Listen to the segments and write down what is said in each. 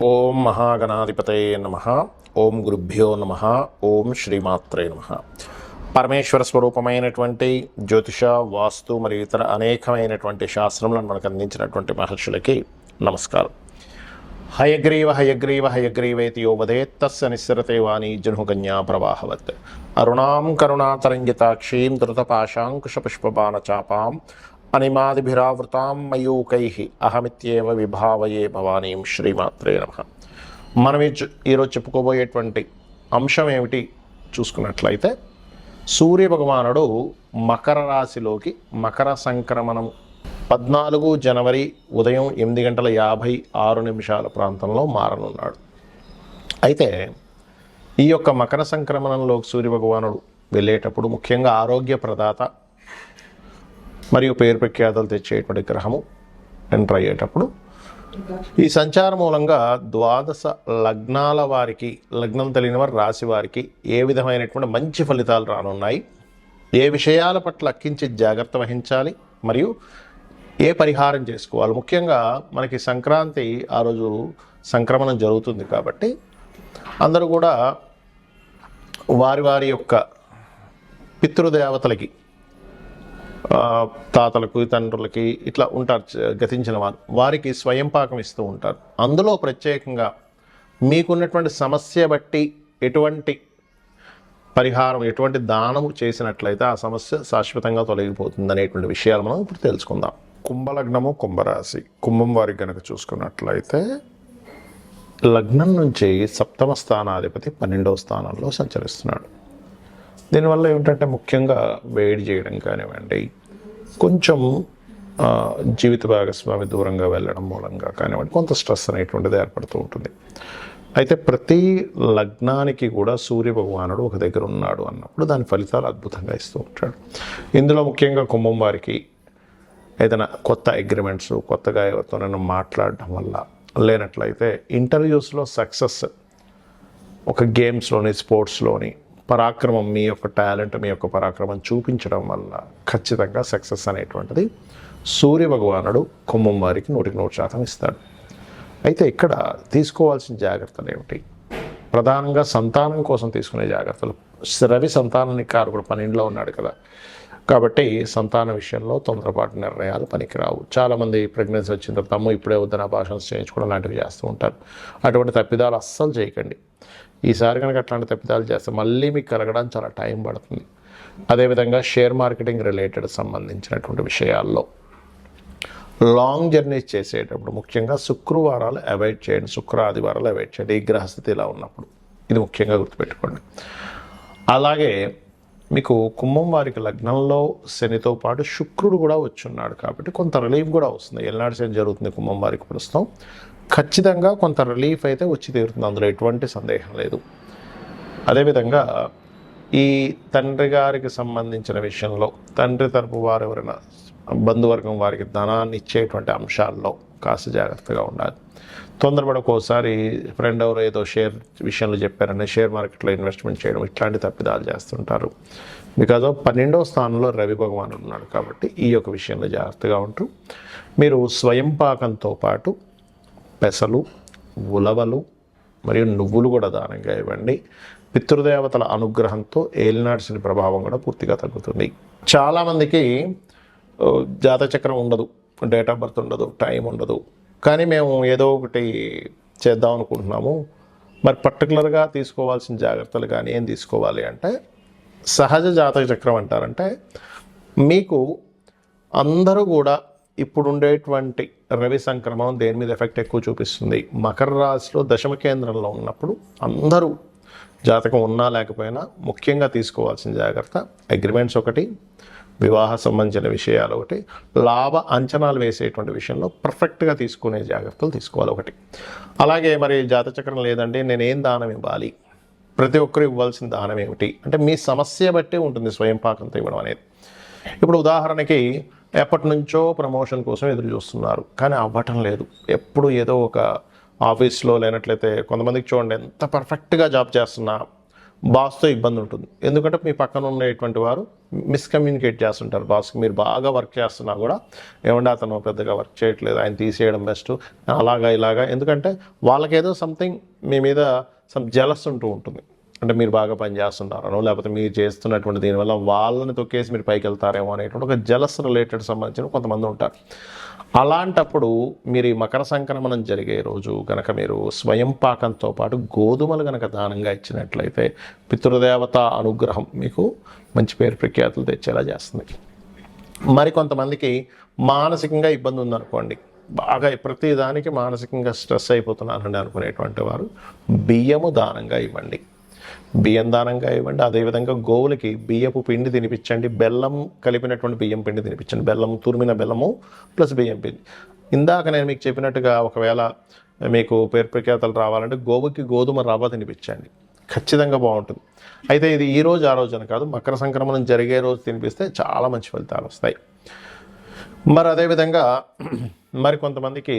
ఓం మహాగణాధిపతయే నమః. ఓం గురుభ్యో నమః. ఓం శ్రీమాత్రే నమః. పరమేశ్వర స్వరూపమైనటువంటి జ్యోతిష, వాస్తు మరియు ఇతర అనేకమైనటువంటి శాస్త్రములను మనకు అందించినటువంటి మహర్షులకి నమస్కారం. హయగ్రీవ హయగ్రీవ హయగ్రీవేతి యో వదేత్ తస్య నిస్సరతే వాణీ జనుకన్యా ప్రవాహవత్. అరుణాం కరుణాతరంగితాక్షీం ధృతపాశాంకుశపుష్పబాణచాపాం అనిమాదిభిరావృతాం మయూకైః అహమిత్యేవ విభావయే భవానీం. శ్రీమాత్రే నమః. మనం ఈరోజు చెప్పుకోబోయేటువంటి అంశం ఏమిటి చూసుకున్నట్లయితే, సూర్య భగవానుడు మకర రాశిలోకి మకర సంక్రమణం 14 జనవరి ఉదయం 8:56 ప్రాంతంలో మారనున్నాడు. అయితే ఈ యొక్క మకర సంక్రమణంలో సూర్య భగవానుడు వెళ్ళేటప్పుడు ముఖ్యంగా ఆరోగ్య ప్రదాత మరియు పేరు ప్రఖ్యాతలు తెచ్చేటువంటి గ్రహము ఎంటర్ అయ్యేటప్పుడు ఈ సంచారం మూలంగా 12 లగ్నాల వారికి, లగ్నం తెలియని వారి రాశి వారికి ఏ విధమైనటువంటి మంచి ఫలితాలు రానున్నాయి, ఏ విషయాల పట్ల అక్కించి జాగ్రత్త వహించాలి, మరియు ఏ పరిహారం చేసుకోవాలి. ముఖ్యంగా మనకి సంక్రాంతి ఆ రోజు సంక్రమణం జరుగుతుంది కాబట్టి అందరూ కూడా వారి వారి యొక్క పితృదేవతలకి, తాతలకు, తండ్రులకి ఇట్లా ఉంటారు గతించిన వారికి స్వయం పాకం ఇస్తూ ఉంటారు. అందులో ప్రత్యేకంగా మీకున్నటువంటి సమస్య బట్టి ఎటువంటి పరిహారం, ఎటువంటి దానము చేసినట్లయితే ఆ సమస్య శాశ్వతంగా తొలగిపోతుంది అనేటువంటి విషయాలు మనం ఇప్పుడు తెలుసుకుందాం. కుంభలగ్నము, కుంభరాశి. కుంభం వారికి కనుక చూసుకున్నట్లయితే లగ్నం నుంచి 7వ స్థానాధిపతి 12వ స్థానంలో సంచరిస్తున్నాడు. దీనివల్ల ఏమిటంటే ముఖ్యంగా వేడి చేయడం కానివ్వండి, కొంచెం జీవిత భాగస్వామి దూరంగా వెళ్ళడం మూలంగా కానివ్వండి, కొంత స్ట్రెస్ అనేటువంటిది ఏర్పడుతూ ఉంటుంది. అయితే ప్రతి లగ్నానికి కూడా సూర్య భగవానుడు ఒక దగ్గర ఉన్నాడు అన్నప్పుడు దాని ఫలితాలు అద్భుతంగా ఇస్తూ ఉంటాడు. ఇందులో ముఖ్యంగా కుంభం వారికి ఏదైనా కొత్త అగ్రిమెంట్స్, కొత్తగా ఎవరితోనైనా మాట్లాడడం వల్ల, లేనట్లయితే ఇంటర్వ్యూస్లో సక్సెస్, ఒక గేమ్స్లోని, స్పోర్ట్స్లోని పరాక్రమం, మీ యొక్క టాలెంట్, మీ యొక్క పరాక్రమం చూపించడం వల్ల ఖచ్చితంగా సక్సెస్ అనేటువంటిది సూర్య భగవానుడు కుంభం వారికి 100% ఇస్తాడు. అయితే ఇక్కడ తీసుకోవాల్సిన జాగ్రత్తలు ఏమిటి? ప్రధానంగా సంతానం కోసం తీసుకునే జాగ్రత్తలు. రవి సంతానానికి కారకుడు 12లో ఉన్నాడు కదా, కాబట్టి సంతాన విషయంలో తొందరపాటు నిర్ణయాలు పనికిరావు. చాలామంది ప్రెగ్నెన్సీ వచ్చిన తర్వాత ఇప్పుడే వద్దని అబార్షన్స్ చేయించుకోవడం లాంటివి చేస్తూ ఉంటారు. అటువంటి తప్పిదాలు అస్సలు చేయకండి. ఈసారి కనుక అట్లాంటి తప్పిదాలు చేస్తే మళ్ళీ మీకు కలగడానికి చాలా టైం పడుతుంది. అదేవిధంగా షేర్ మార్కెటింగ్ రిలేటెడ్ సంబంధించినటువంటి విషయాల్లో లాంగ్ జర్నీస్ చేసేటప్పుడు ముఖ్యంగా శుక్రవారాలు అవాయిడ్ చేయండి, ఆదివారాలు అవాయిడ్ చేయండి. ఈ గ్రహస్థితి ఇలా ఉన్నప్పుడు ఇది ముఖ్యంగా గుర్తుపెట్టుకోండి. అలాగే మీకు కుంభం వారికి లగ్నంలో శనితో పాటు శుక్రుడు కూడా వచ్చున్నాడు కాబట్టి కొంత రిలీఫ్ కూడా వస్తుంది. ఎల్నాడు శని జరుగుతుంది కుంభం వారికి ప్రస్తుతం. ఖచ్చితంగా కొంత రిలీఫ్ అయితే వచ్చి తీరుతుంది, అందులో ఎటువంటి సందేహం లేదు. అదేవిధంగా ఈ తండ్రి గారికి సంబంధించిన విషయంలో, తండ్రి తరపు వారు ఎవరైనా బంధువర్గం వారికి ధనాన్ని ఇచ్చేటువంటి అంశాల్లో కాస్త జాగ్రత్తగా ఉండాలి. తొందరపడకోసారి ఫ్రెండ్ ఎవరో ఏదో షేర్ విషయంలో చెప్పారని షేర్ మార్కెట్లో ఇన్వెస్ట్మెంట్ చేయడం, ఇట్లాంటి తప్పిదాలు చేస్తుంటారు. బికాజ్ ఆఫ్ 12వ స్థానంలో రవి భగవానుడు ఉన్నాడు కాబట్టి ఈ యొక్క విషయంలో జాగ్రత్తగా ఉంటూ మీరు స్వయం పాకంతో పాటు పెసలు, ఉలవలు మరియు నువ్వులు కూడా దానంగా ఇవ్వండి. పితృదేవతల అనుగ్రహంతో ఏలినాటి శని ప్రభావం కూడా పూర్తిగా తగ్గుతుంది. చాలామందికి జాతచక్రం ఉండదు, డేట్ ఆఫ్ బర్త్ ఉండదు, టైం ఉండదు, కానీ మేము ఏదో ఒకటి చేద్దాం అనుకుంటున్నాము. మరి పర్టికులర్గా తీసుకోవాల్సిన జాగ్రత్తలు కానీ ఏం తీసుకోవాలి అంటే, సహజ జాతక చక్రం అంటారంటే మీకు అందరూ కూడా ఇప్పుడు ఉండేటువంటి రవి సంక్రమణం దేని మీద ఎఫెక్ట్ ఎక్కువ చూపిస్తుంది? మకర రాశిలో దశమ కేంద్రంలో ఉన్నప్పుడు అందరూ జాతకం ఉన్నా లేకపోయినా ముఖ్యంగా తీసుకోవాల్సిన జాగ్రత్త అగ్రిమెంట్స్ ఒకటి, వివాహ సంబంధించిన విషయాలు ఒకటి, లాభ అంచనాలు వేసేటువంటి విషయంలో పర్ఫెక్ట్గా తీసుకునే జాగ్రత్తలు తీసుకోవాలి ఒకటి. అలాగే మరి జాతచక్రం లేదండి, నేనేం దానం ఇవ్వాలి? ప్రతి ఒక్కరు ఇవ్వాల్సిన దానం ఏమిటి అంటే మీ సమస్య బట్టే ఉంటుంది స్వయం పాకంతో ఇవ్వడం అనేది. ఇప్పుడు ఉదాహరణకి ఎప్పటి నుంచో ప్రమోషన్ కోసం ఎదురు చూస్తున్నారు కానీ అవ్వటం లేదు. ఎప్పుడు ఏదో ఒక ఆఫీస్లో, లేనట్లయితే కొంతమందికి చూడండి ఎంత పర్ఫెక్ట్గా జాబ్ చేస్తున్నా బాస్తో ఇబ్బంది ఉంటుంది. ఎందుకంటే మీ పక్కన ఉండేటువంటి వారు మిస్కమ్యూనికేట్ చేస్తుంటారు బాస్కి. మీరు బాగా వర్క్ చేస్తున్నా కూడా ఏమంటే అతను పెద్దగా వర్క్ చేయట్లేదు, ఆయన తీసేయడం బెస్ట్, అలాగా ఇలాగా. ఎందుకంటే వాళ్ళకేదో సంథింగ్ మీ మీద జెలస్ ఉంటూ ఉంటుంది. అంటే మీరు బాగా పని చేస్తున్నారనో, లేకపోతే మీరు చేస్తున్నటువంటి దీనివల్ల వాళ్ళని తొక్కేసి మీరు పైకి వెళ్తారేమో అనేటువంటి ఒక జెలస్ రిలేటెడ్ సంబంధించిన కొంతమంది ఉంటారు. అలాంటప్పుడు మీరు ఈ మకర సంక్రమణం జరిగే రోజు కనుక మీరు స్వయం పాకంతో పాటు గోధుమలు కనుక దానంగా ఇచ్చినట్లయితే పితృదేవత అనుగ్రహం మీకు మంచి పేరు ప్రఖ్యాతులు తెచ్చేలా చేస్తుంది. మరి కొంతమందికి మానసికంగా ఇబ్బంది ఉందనుకోండి, బాగా ప్రతి దానికి మానసికంగా స్ట్రెస్ అయిపోతున్నానండి అనుకునేటువంటి వారు బియ్యము దానంగా ఇవ్వండి. బియ్యం దానంగా ఇవ్వండి. అదేవిధంగా గోవులకి బియ్యపు పిండి తినిపించండి. బెల్లం కలిపినటువంటి బియ్యం పిండి తినిపించండి. బెల్లం, తురిమిన బెల్లము ప్లస్ బియ్యం పిండి. ఇందాక నేను మీకు చెప్పినట్టుగా ఒకవేళ మీకు పేరు ప్రఖ్యాతలు రావాలంటే గోవుకి గోధుమ రవ్వ తినిపించండి, ఖచ్చితంగా బాగుంటుంది. అయితే ఇది ఈ రోజు ఆ రోజు అని కాదు, మకర సంక్రమణం జరిగే రోజు తినిపిస్తే చాలా మంచి ఫలితాలు వస్తాయి. మరి అదేవిధంగా మరి కొంతమందికి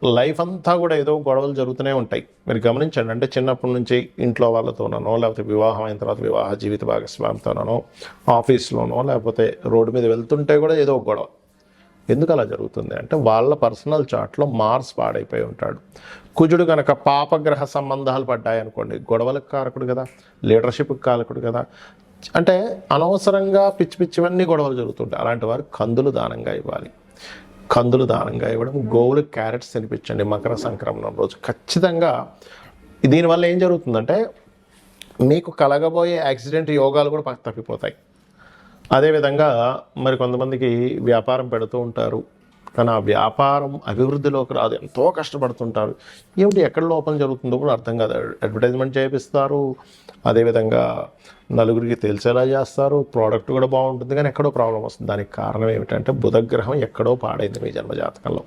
లైఫ్ అంతా కూడా ఏదో గొడవలు జరుగుతూనే ఉంటాయి. మీరు గమనించండి, అంటే చిన్నప్పటి నుంచి ఇంట్లో వాళ్ళతోనో, లేకపోతే వివాహం అయిన తర్వాత వివాహ జీవిత భాగస్వామితోనో, ఆఫీస్లోనో, లేకపోతే రోడ్డు మీద వెళ్తుంటే కూడా ఏదో ఒక గొడవ. ఎందుకు అలా జరుగుతుంది అంటే వాళ్ళ పర్సనల్ చార్ట్లో మార్స్ పాడైపోయి ఉంటాడు. కుజుడు కనుక పాపగ్రహ సంబంధాలు పడ్డాయనుకోండి, గొడవలకు కారకుడు కదా, లీడర్షిప్కి కారకుడు కదా. అంటే అనవసరంగా పిచ్చి పిచ్చివన్నీ గొడవలు జరుగుతుంటాయి. అలాంటి వారు కందులు దానంగా ఇవ్వాలి. కందులు దానంగా ఇవ్వడం, గోవులకు క్యారెట్స్ తినిపించండి మకర సంక్రమణం రోజు ఖచ్చితంగా. దీనివల్ల ఏం జరుగుతుందంటే మీకు కలగబోయే యాక్సిడెంట్ యోగాలు కూడా తప్పిపోతాయి. అదేవిధంగా మరి కొంతమందికి వ్యాపారం పెడుతూ ఉంటారు, కానీ ఆ వ్యాపారం అభివృద్ధిలోకి రాదు, ఎంతో కష్టపడుతుంటారు. ఏమిటి ఎక్కడ లోపం జరుగుతుందో కూడా అర్థం కాదు. అడ్వర్టైజ్మెంట్ చేపిస్తారు, అదేవిధంగా నలుగురికి తెలిసేలా చేస్తారు, ప్రోడక్ట్ కూడా బాగుంటుంది, కానీ ఎక్కడో ప్రాబ్లం వస్తుంది. దానికి కారణం ఏమిటంటే బుధగ్రహం ఎక్కడో పాడైంది మీ జన్మజాతకంలో.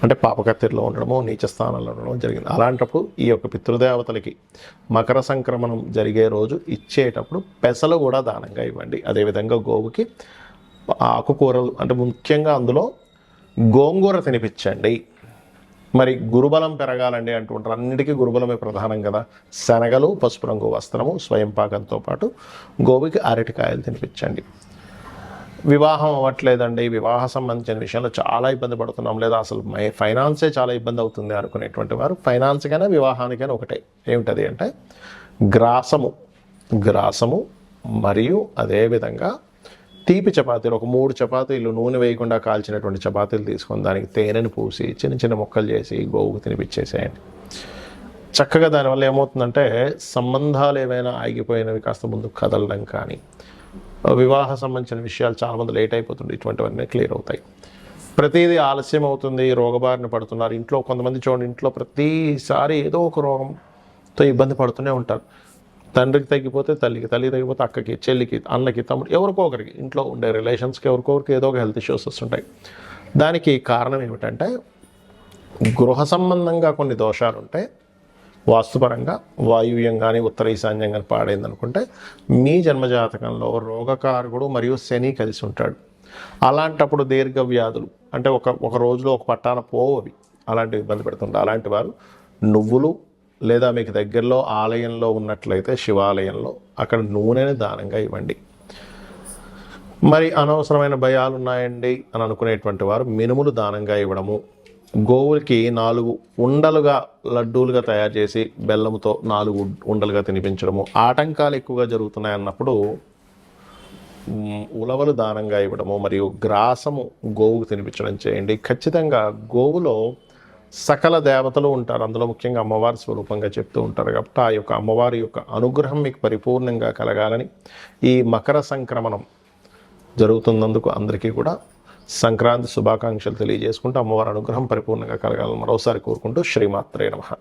అంటే పాపకత్తిరిలో ఉండడమో, నీచ స్థానంలో ఉండడం జరిగింది. అలాంటప్పుడు ఈ యొక్క పితృదేవతలకి మకర సంక్రమణం జరిగే రోజు ఇచ్చేటప్పుడు పెసలు కూడా దానంగా ఇవ్వండి. అదేవిధంగా గోవుకి ఆకుకూరలు, అంటే ముఖ్యంగా అందులో గోంగూర తినిపించండి. మరి గురుబలం పెరగాలండి అంటుంటారు, అన్నిటికీ గురుబలమే ప్రధానం కదా. శనగలు, పసుపు రంగు వస్త్రము, స్వయం పాకంతో పాటు గోవుకి అరటికాయలు తినిపించండి. వివాహం అవ్వట్లేదండి, వివాహ సంబంధించిన విషయంలో చాలా ఇబ్బంది పడుతున్నాం, లేదా అసలు ఫైనాన్సే చాలా ఇబ్బంది అవుతుంది అనుకునేటువంటి వారు ఫైనాన్స్కైనా వివాహానికైనా ఒకటే. ఏమిటది అంటే గ్రాసము మరియు అదేవిధంగా తీపి చపాతీలు, ఒక 3 చపాతీలు నూనె వేయకుండా కాల్చినటువంటి చపాతీలు తీసుకొని దానికి తేనెను పూసి చిన్న చిన్న ముక్కలు చేసి గోవుకు తినిపించేసేయండి. చక్కగా దానివల్ల ఏమవుతుందంటే సంబంధాలు ఏవైనా ఆగిపోయినవి కాస్త ముందు కదలడం కానీ, వివాహ సంబంధించిన విషయాలు చాలామంది లేట్ అయిపోతుంది, ఇటువంటివన్నీ క్లియర్ అవుతాయి. ప్రతిదీ ఆలస్యం అవుతుంది, రోగబారిన పడుతున్నారు. ఇంట్లో కొంతమంది చూడండి, ఇంట్లో ప్రతిసారి ఏదో ఒక రోగంతో ఇబ్బంది పడుతూనే ఉంటారు. తండ్రికి తగ్గిపోతే తల్లికి, తల్లికి తగ్గిపోతే అక్కకి, చెల్లికి, అన్నకి, తమ్ముడు, ఎవరికో ఒకరికి, ఇంట్లో ఉండే రిలేషన్స్కి ఎవరికొకరికి ఏదో ఒక హెల్త్ ఇష్యూస్ వస్తుంటాయి. దానికి కారణం ఏమిటంటే గృహ సంబంధంగా కొన్ని దోషాలు ఉంటాయి. వాస్తుపరంగా వాయువ్యం కానీ ఉత్తర ఈశాన్యం కానీ పాడైంది అనుకుంటే మీ జన్మజాతకంలో రోగకారకుడు మరియు శని కలిసి ఉంటాడు. అలాంటప్పుడు దీర్ఘ వ్యాధులు, అంటే ఒక రోజులో ఒక పట్టాన పోవవి, అలాంటివి ఇబ్బంది పెడుతుంటారు. అలాంటి వారు నువ్వులు, లేదా మీకు దగ్గరలో ఆలయంలో ఉన్నట్లయితే శివాలయంలో అక్కడ నూనెని దానంగా ఇవ్వండి. మరి అనవసరమైన భయాలు ఉన్నాయండి అని అనుకునేటువంటి వారు మినుములు దానంగా ఇవ్వడము, గోవులకి 4 ఉండలుగా లడ్డూలుగా తయారు చేసి బెల్లంతో 4 ఉండలుగా తినిపించడము. ఆటంకాలు ఎక్కువగా జరుగుతున్నాయి అన్నప్పుడు ఉలవలు దానంగా ఇవ్వడము మరియు గ్రాసము గోవుకు తినిపించడం చేయండి. ఖచ్చితంగా గోవులో సకల దేవతలు ఉంటారు, అందులో ముఖ్యంగా అమ్మవారి స్వరూపంగా చెప్తూ ఉంటారు. కాబట్టి ఆ యొక్క అమ్మవారి యొక్క అనుగ్రహం మీకు పరిపూర్ణంగా కలగాలని ఈ మకర సంక్రమణం జరుగుతున్నందుకు అందరికీ కూడా సంక్రాంతి శుభాకాంక్షలు తెలియజేసుకుంటూ అమ్మవారి అనుగ్రహం పరిపూర్ణంగా కలగాలని మరోసారి కోరుకుంటూ శ్రీమాత్రే నమః.